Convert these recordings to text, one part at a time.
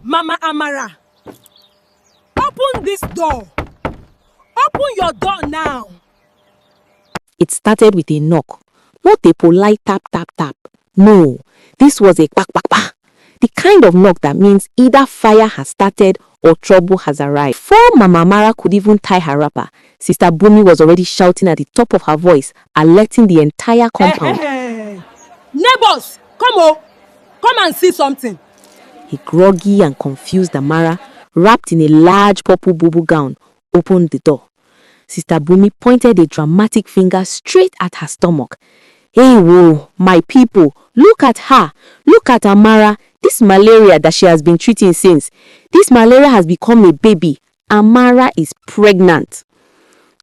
Mama Amara, open this door. Open your door now. It started with a knock, not a polite tap tap tap. No, this was a quack quack quack. The kind of knock that means either fire has started or trouble has arrived. Before Mama Amara could even tie her wrapper, Sister Bumi was already shouting at the top of her voice, alerting the entire compound. Hey. Neighbors, come and see something. A groggy and confused Amara, wrapped in a large purple bubu gown, opened the door. Sister Bumi pointed a dramatic finger straight at her stomach. Hey, whoa, my people, look at her. Look at Amara. This malaria that she has been treating since. This malaria has become a baby. Amara is pregnant.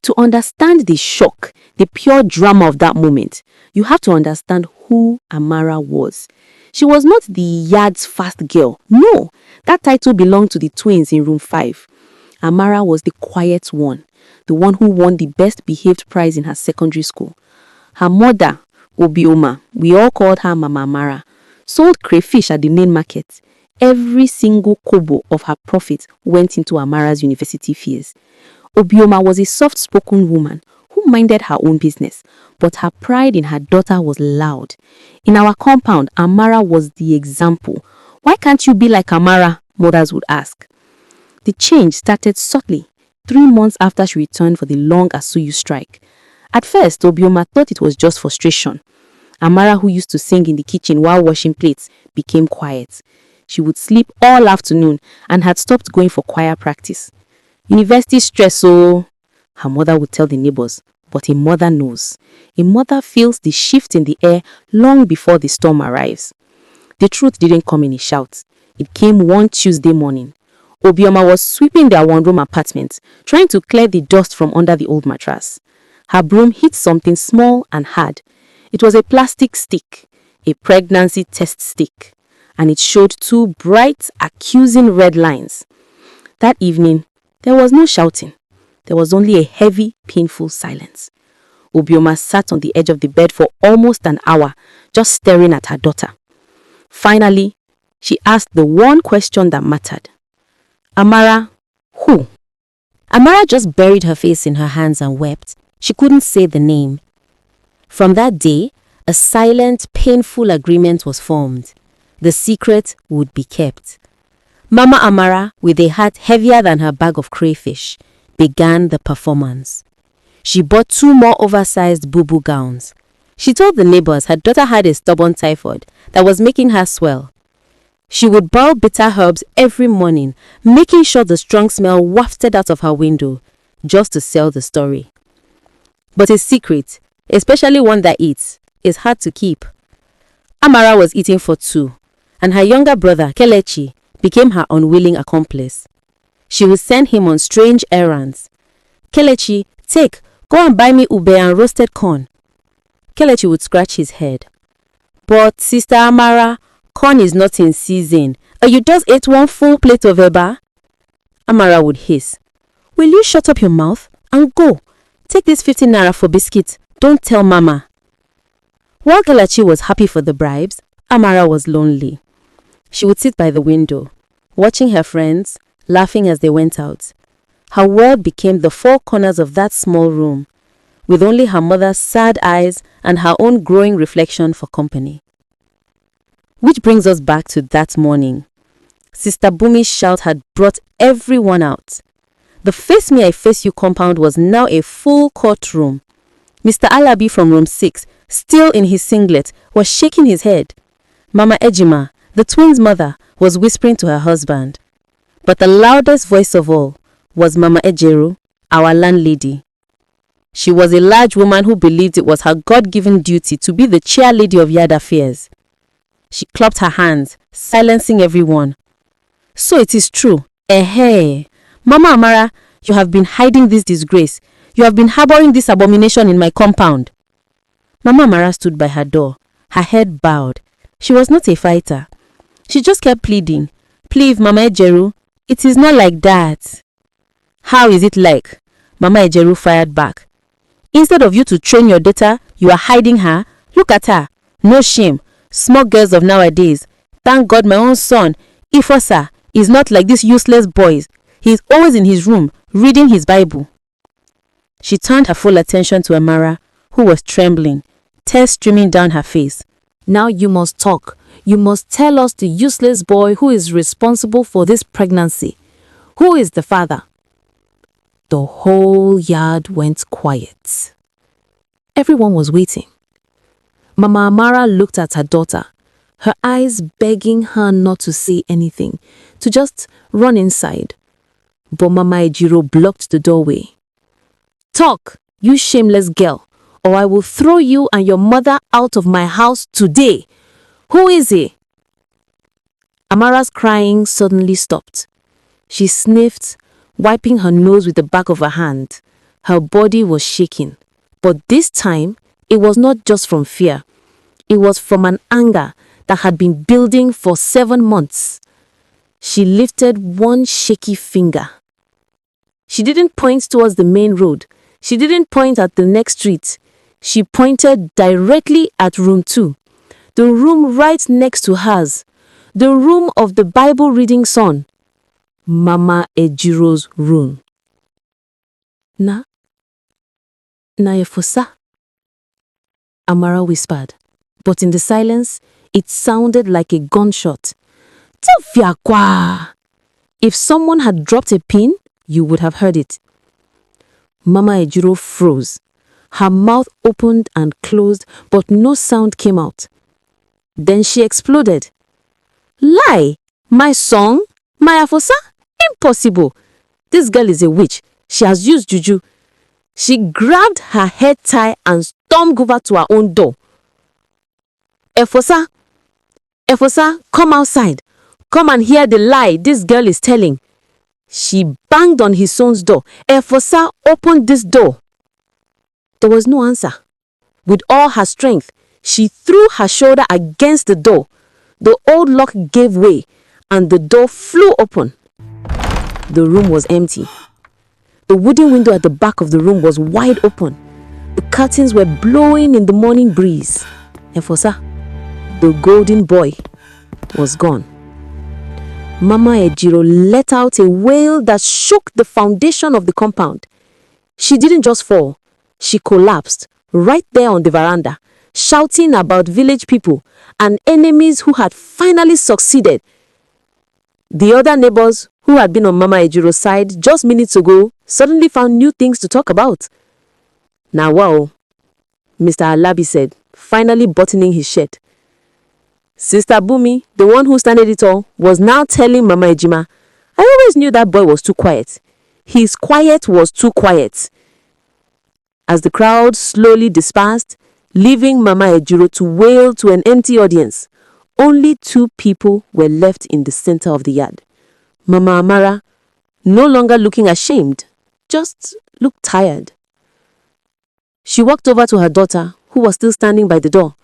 To understand the shock, the pure drama of that moment, you have to understand who Amara was. She was not the yard's fast girl. No, that title belonged to the twins in room 5. Amara was the quiet one, the one who won the best behaved prize in her secondary school. Her mother, Obioma, we all called her Mama Amara, sold crayfish at the main market. Every single kobo of her profit went into Amara's university fees. Obioma was a soft-spoken woman who minded her own business, but her pride in her daughter was loud. In our compound, Amara was the example. Why can't you be like Amara? Mothers would ask. The change started subtly, 3 months after she returned for the long Asuyu strike. At first, Obioma thought it was just frustration. Amara, who used to sing in the kitchen while washing plates, became quiet. She would sleep all afternoon and had stopped going for choir practice. University stress, so her mother would tell the neighbors, but a mother knows. A mother feels the shift in the air long before the storm arrives. The truth didn't come in a shout. It came one Tuesday morning. Obioma was sweeping their one-room apartment, trying to clear the dust from under the old mattress. Her broom hit something small and hard. It was a plastic stick, a pregnancy test stick, and it showed 2 bright, accusing red lines. That evening, there was no shouting. There was only a heavy, painful silence. Obioma sat on the edge of the bed for almost an hour, just staring at her daughter. Finally, she asked the one question that mattered. Amara, who? Amara just buried her face in her hands and wept. She couldn't say the name. From that day, a silent, painful agreement was formed. The secret would be kept. Mama Amara, with a heart heavier than her bag of crayfish, began the performance. She bought 2 more oversized bubu gowns. She told the neighbors her daughter had a stubborn typhoid that was making her swell. She would boil bitter herbs every morning, making sure the strong smell wafted out of her window, just to sell the story. But a secret, especially one that eats, is hard to keep. Amara was eating for 2, and her younger brother, Kelechi, became her unwilling accomplice. She would send him on strange errands. Kelechi, go and buy me ube and roasted corn. Kelechi would scratch his head. But Sister Amara, corn is not in season. You just ate 1 full plate of eba. Amara would hiss. Will you shut up your mouth and go? Take this 15 naira for biscuits. Don't tell Mama. While Kelechi was happy for the bribes, Amara was lonely. She would sit by the window, watching her friends, laughing as they went out. Her world became the 4 corners of that small room, with only her mother's sad eyes and her own growing reflection for company. Which brings us back to that morning. Sister Bumi's shout had brought everyone out. The Face Me I Face You compound was now a full courtroom. Mr. Alabi from room 6, still in his singlet, was shaking his head. Mama Ejima, the twins' mother, was whispering to her husband. But the loudest voice of all was Mama Ejeru, our landlady. She was a large woman who believed it was her God-given duty to be the chairlady of yard affairs. She clapped her hands, silencing everyone. So it is true. Mama Amara, you have been hiding this disgrace. You have been harboring this abomination in my compound. Mama Amara stood by her door, her head bowed. She was not a fighter. She just kept pleading. Please, Mama Ejeru, it is not like that. How is it like? Mama Ejeru fired back. Instead of you to train your daughter, you are hiding her. Look at her. No shame. Small girls of nowadays. Thank God my own son, Ifosa, He's not like these useless boys. He's always in his room, reading his Bible. She turned her full attention to Amara, who was trembling, tears streaming down her face. Now you must talk. You must tell us the useless boy who is responsible for this pregnancy. Who is the father? The whole yard went quiet. Everyone was waiting. Mama Amara looked at her daughter, her eyes begging her not to say anything, to just run inside. But Mama Ejiro blocked the doorway. Talk, you shameless girl, or I will throw you and your mother out of my house today. Who is he? Amara's crying suddenly stopped. She sniffed, wiping her nose with the back of her hand. Her body was shaking. But this time, it was not just from fear. It was from an anger that had been building for 7 months. She lifted one shaky finger. She didn't point towards the main road. She didn't point at the next street. She pointed directly at room 2, the room right next to hers, the room of the Bible reading son, Mama Ejiro's room. Na Efosa? Amara whispered, but in the silence, it sounded like a gunshot. Tofiakwa! If someone had dropped a pin, you would have heard it. Mama Ejiro froze. Her mouth opened and closed, but no sound came out. Then she exploded. Lie! My song? My Afosa? Impossible! This girl is a witch. She has used juju. She grabbed her head tie and stormed over to her own door. Efosa, come outside. Come and hear the lie this girl is telling. She banged on his son's door. Efosa opened this door. There was no answer. With all her strength, she threw her shoulder against the door. The old lock gave way and the door flew open. The room was empty. The wooden window at the back of the room was wide open. The curtains were blowing in the morning breeze. Efosa, the golden boy, was gone. Mama Ejiro let out a wail that shook the foundation of the compound. She didn't just fall. She collapsed right there on the veranda, shouting about village people and enemies who had finally succeeded. The other neighbors who had been on Mama Ejiro's side just minutes ago suddenly found new things to talk about. Now wow, Mr. Alabi said, finally buttoning his shirt. Sister Bumi, the one who started it all, was now telling Mama Ejima, I always knew that boy was too quiet. His quiet was too quiet. As the crowd slowly dispersed, leaving Mama Ejiro to wail to an empty audience, only 2 people were left in the center of the yard. Mama Amara, no longer looking ashamed, just looked tired. She walked over to her daughter, who was still standing by the door.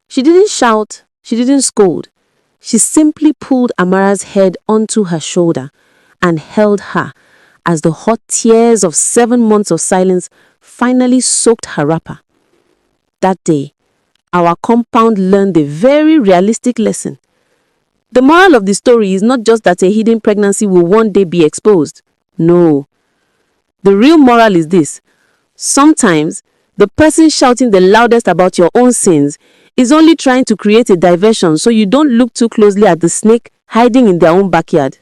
She didn't shout, she didn't scold. She simply pulled Amara's head onto her shoulder and held her as the hot tears of 7 months of silence finally soaked her wrapper. That day, our compound learned a very realistic lesson. The moral of the story is not just that a hidden pregnancy will one day be exposed. No. The real moral is this. Sometimes, the person shouting the loudest about your own sins is only trying to create a diversion so you don't look too closely at the snake hiding in their own backyard.